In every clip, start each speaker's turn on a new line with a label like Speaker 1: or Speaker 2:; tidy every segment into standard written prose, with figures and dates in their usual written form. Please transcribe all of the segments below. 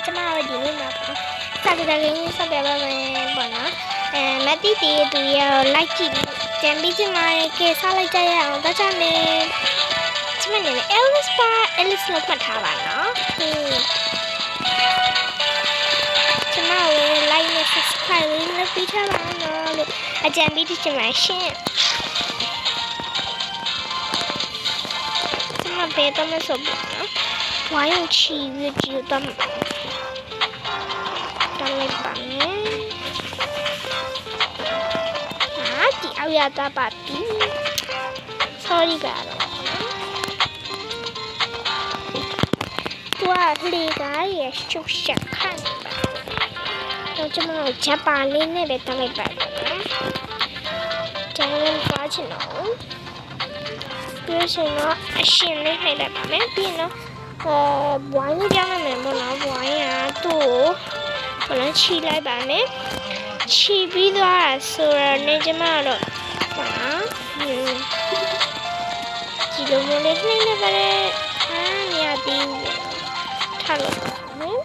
Speaker 1: ကျမတို့ဒီနေ့မှာစာကြတဲ့လေးဆက်ပြပါမယ်ပေါ့နော်မတိတီသူရလိုက်ကြည့်ကြံပြီးကျမကစားလိုက်ကြရအောင်တော့ချမယ်ကျမနေ Alice ပါ Alice လို့မှတ်ထားပါနော်ကျမကို like နဲ့ subscribe လုပ်ပြီးထားပါနော်လို့အကြံပေးချင်ပါရှင်ကျမဘယ်တော့မှဆိုဘူးနော်ဝိုင်းအောင်ချီပြီးကြည့်တော့လိုက်ပါမယ်ဒီအောက်ရတာပါပြီ sorry ပါတော့သူကလေကားရဲ့ရှုပ်ရှက်ခန့်တော့ကျွန်တော်ဂျပန်လေးနဲ့ပဲတက်လိုက်ပါတော့ကျန်တဲ့ဘာချင်တော့ပြီးရှင်တော့အရှင်လေးနှိပ်လိုက်ပါမယ်ပြီးတော့ဝိုင်းလေးပြောင်းလိုက်မယ်ပေါ့နော်ဝိုင်းကသူ့ကိုဘယ်လိုချီလိုက်ပါမယ်ချီပြီးသွားဆိုတော့နေကျမတော့ပါနော်ဒီလိုမျိုးလေးနှိမ့်နေပါလေနေရာတီးထလို့နော်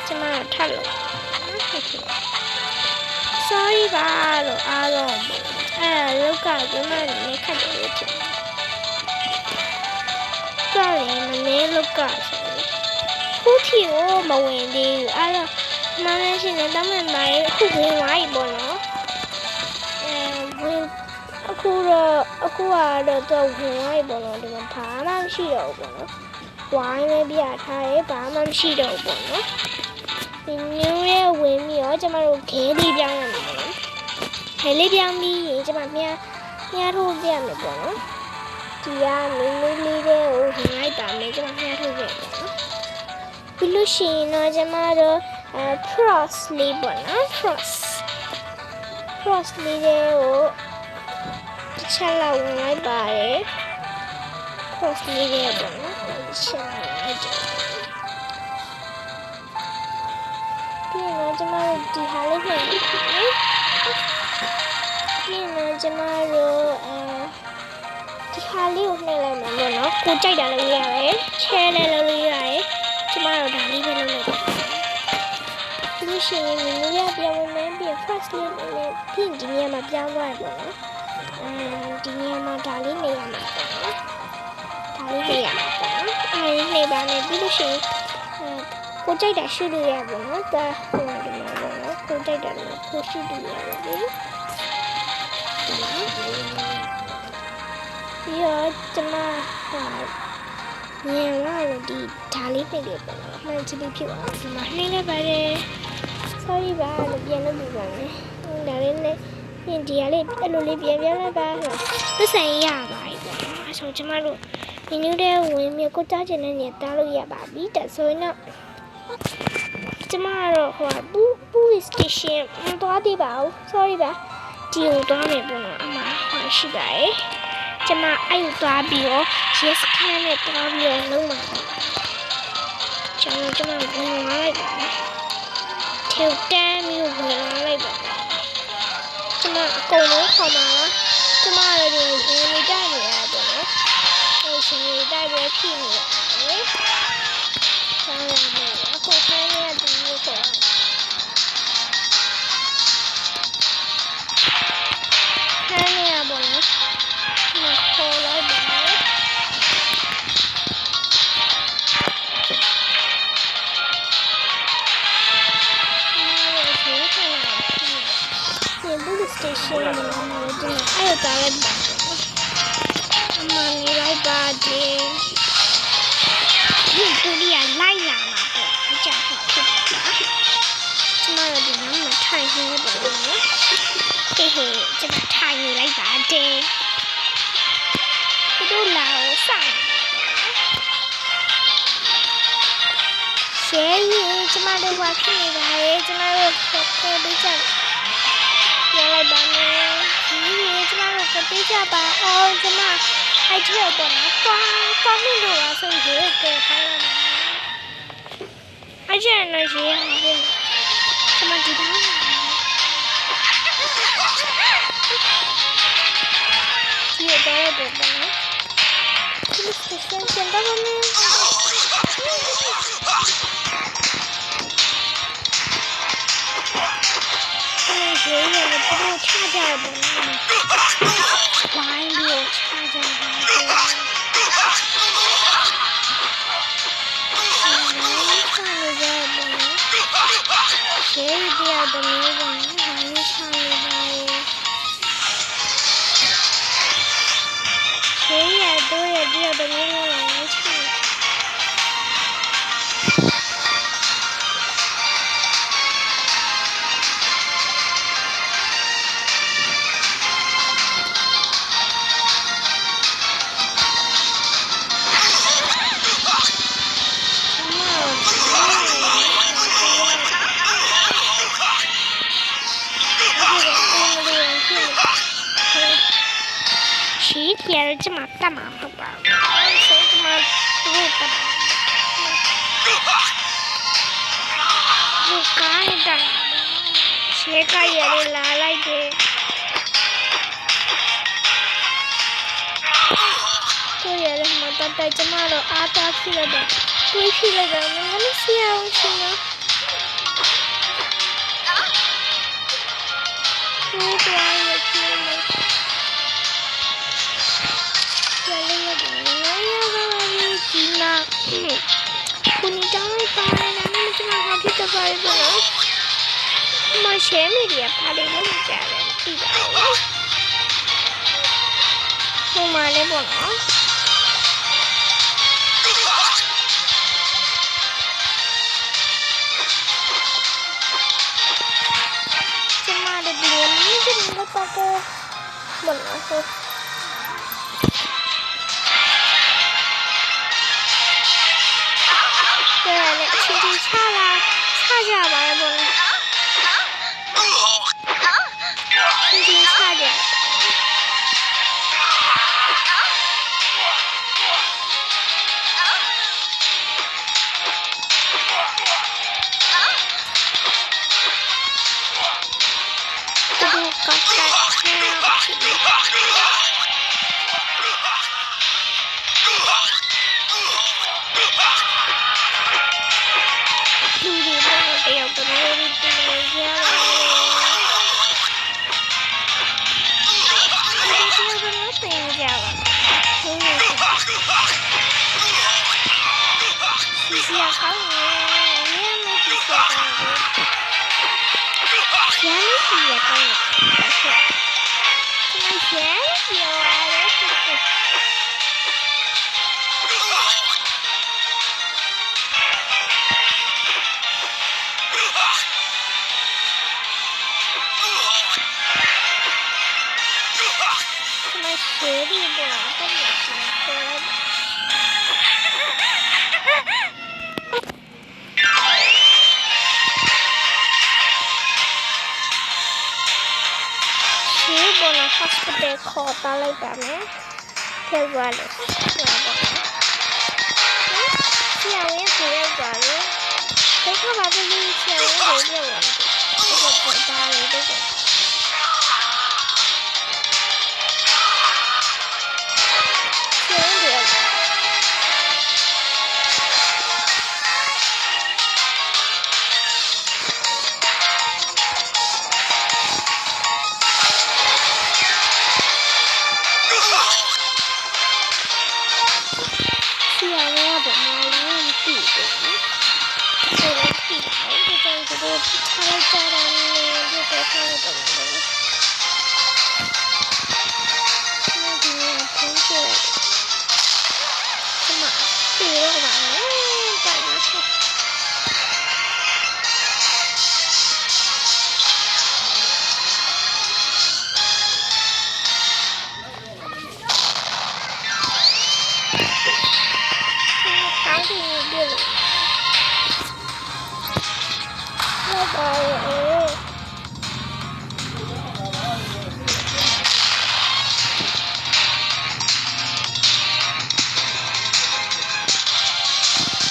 Speaker 1: ကျမထလို့ sorry ပါလို့အားလုံးလောက်ကကျမလည်းခက်တယ်လို့ထင်တယ်မနေ့လောက်ကခုထီကိုမဝင်သေးဘူးအဲ့တော့မမရှင်လည်းတောင်းမှန်ပါရဲ့အခုဝင်သွားပြီပေါ့နော်ဝင်အခုကတော့တော့ဝင်သွားပြီပေါ့နော်ဒီမှာဘာမှမရှိတော့ဘူးပေါ့နော်ဝိုင်းလေးပြထားရဲဘာမှမရှိတော့ဘူးပေါ့နော်ဒီမျိုးရဲ့ဝင်ပြီးတော့ကျမတို့ခဲလေးပြောင်းရမယ်ပေါ့နော်ခဲလေးပြောင်းပြီးရင်ကျမမြားထိုးပြရမယ်ပေါ့နော်ဒီကမင်းလေးလေးတွေကိုဝင်လိုက်ပါမယ်ကျမမြားထိုးပြရမယ်နော်ပြီးလို့ရှိရင်တော့ကျမတို့cross လေးပေါ့နော် cross လေးတွေကိုတစ်ချက်လောက်ဝင်လိုက်ပါတယ် cross လေးတွေပေါ့နော်တစ်ချက်လောက်ဝင်လိုက်ကြပြီးတော့ကျမတို့ဒီဟာလေးနဲ့ပြီးတော့ကျမတို့ဒီဟာလေးကိုနှိပ်လိုက်မှာပေါ့နော်ကိုကြိုက်တာလည်းရတယ်ချဲလည်းလုပ်ရတယ်ကျမတို့ဒါလေးပဲလုပ်လိုက်ဒီရှင်ရင်းရပြောင်းမယ်ပြီး first လေးနဲ့ပြင်ဒီနေရာမှာပြောင်းသွားရပေါ့နော်ဒီနေရာမှာဒါလေးနေရာမှာပေါ့နော်ဒါလေးနေရာမှာပေါ့နော်နေပါနဲ့ပြီးလို့ရှိရင်ကိုကြိုက်တာရှုလို့ရပါတော့ဒါဟိုဒီမှာပေါ့နော်ကိုကြိုက်တာလည်းကိုရှုလို့ရပါဘူးပြီးတော့ကျမညံလာဒီဒါလေးနေတယ်ပေါ့နော်မှန်ချလေးဖြစ်သွားဒီမှာနှိမ့်လိုက်ပါတယ် sorry ပါလို့ပြန်လုပ်ပြီးပါမယ်ဒါလေးနဲ့ပြင်ဒီကလေးအဲ့လိုလေးပြန်လိုက်ပါသစ္စာရပါပြီပေါ့နော်အဲဆိုကျမတို့ဒီနည်းတဲ့ဝင်မြကိုကြားချင်တဲ့နေတားလို့ရပါပြီဒါဆိုရင်တော့ကျမတို့ဟိုပူ station မသွားသေးပါဘူး sorry ပါဒီကိုသွားမယ်ပေါ့နော်အမဟောရှိပါတယ်ကျမအဲ့ကိုသွားပြီးတော့ yes ခန်းနဲ့သွားပြီးတော့လုံးမှာကျမဝင်လာလိုက်ပါမယ်ထေတန်းမျိုးဝင်လာလိုက်ပါကျမအကုန်လုံးခေါ်မှာလားကျမလည်းဒီဝင်နေကြနေရတော့နော်ဟိုရှင်နေတိုက်ပဲဖြစ်နေရတယ်ဆောင်းနေအခုခန်းရတူလို့ခေါ်ခန်းရပါနော်မခေါ်လိုက်ပါနဲ့station မှာဒီအဲ့ဒါလည်းပါအမနေလိုက်ပါတယ်ဒီတူရီကလိုက်လာမှာပေါ့အကြဖြစ်ဖြစ်တာကျမတို့ဒီမှာထိုင်နေပါလို့နော်ဟေးကျမထိုင်နေလိုက်ပါတယ်သူတို့လာကိုစောင့်ရှယ်ရင်ကျမတို့ကဖြစ်နေပါလေကျမတို့ကိုပေးချင်ပြန်လိုက်ပါမယ်ဒီကျမတို့ကပေးကြပါအောင်ကျမအဲ့ဒီတော့ပေါ့နော်သွားမိလို့ပါဆိုရင်ကဲခိုင်းရမယ်အကျဉ်းနဲ့ရေးရမယ်ကျမဒီတော့ဒီတော့ပေါ့နော်ဒီစစင်တော့မယ်谁掉的没往哪里唱了吧？谁也都也掉的没往哪里唱。谁贴的这么大马虎吧？谁这么多的？我刚的，谁个也得拿来的？这也得什么的？带这么的啊？打屁了的，对屁了的，那么小气呢？我管也去了。คุณนี่จะไม่ไปนะนี่มันจะมาหาที่จะไปปะเนาะมาเชไม่เดียพาเด็กไม่รู้จักเลยตีเอาลงมาเลยปะเนาะจะมาเด็กเรียนนี่จะมีก็ปะก็ปะเนาะ对了，轻轻擦啦，擦下吧，要不然，轻轻擦点。这都搞啥学历不能跟你说的。谁不能 hospital 考到了边呢？太晚了，知道不？现在也是要抓人，再看把这里钱我都别忘记，这个不打理这个。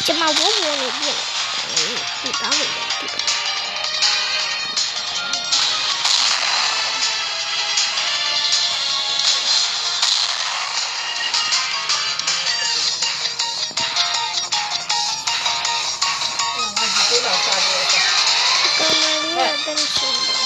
Speaker 1: 这嘛我没那边，地方没地方。干嘛你要等什么？